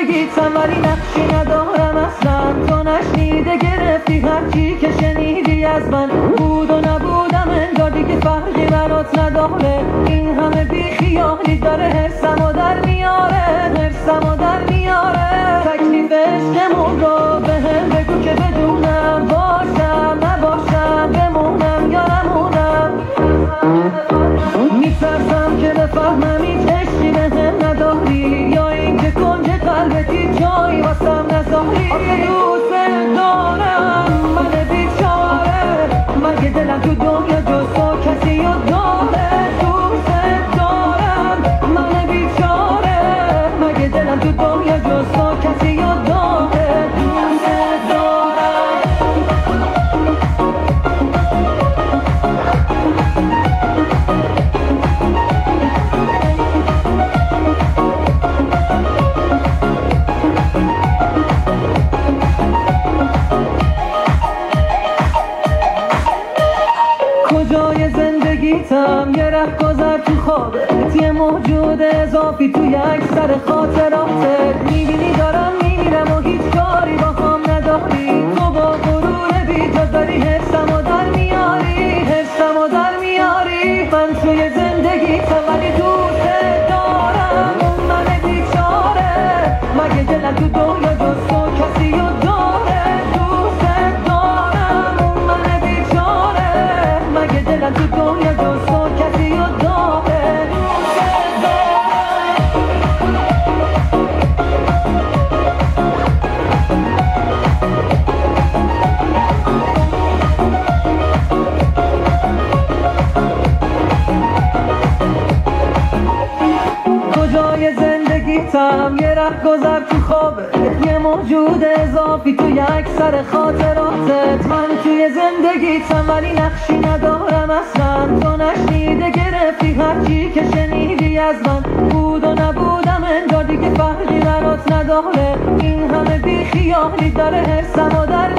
زندگیتم ولی نقشی ندارم اصلا. تو نشنیده گرفتی هرچی که شنیدی از من. بود و نبودم انگار دیگه فرقی برات نداره. این همه بیخیالی داره حرسمو در میاره، حرسمو در میاره. تکلیف عشقمون رو بهم بگو که بدونم، باشم نباشم بمونم یا نمونم. میترسم که بفهمم هیچ عشقی بهم نداری، یا اینکه کنج قلبتی جایی واسم نذاری. آخه دوست دارم من بیچاره، مگه دلم تو دنیا جز تو کسی رو داره؟ دوست دارم من بیچاره، مگه دلم تو دنیا جز تو کسی رو داره؟ دوست دارم. کجای زندگیتم یه رهگذر تو خوابت، یه موجود اضافی تو یک سر خاطراتت. میبینی دارم میمیرم و هیچ کاری با هم نداری. تو با غرور بیجا داری حرسمو در میاری، حرسمو در میاری. من توی زندگیتم ولی دوست دارم من بیچاره، مگه دلم تو دنیا جز تو کسی رو داره؟ دوست دارم من بیچاره، مگه دلم تو دنیا جز تو کسی رو داره؟ کجای زندگیتم یه رهگذر تو خوابت، یه موجود اضافی تو یک سر خاطراتت. من توی زندگیتم ولی نقشی ندارم اصلا. تو نشنیده گرفتی هرچی که شنیدی از من. بود و نبودم انگار دیگه فرقی برات نداره. این همه بیخیالی داره حرسمو در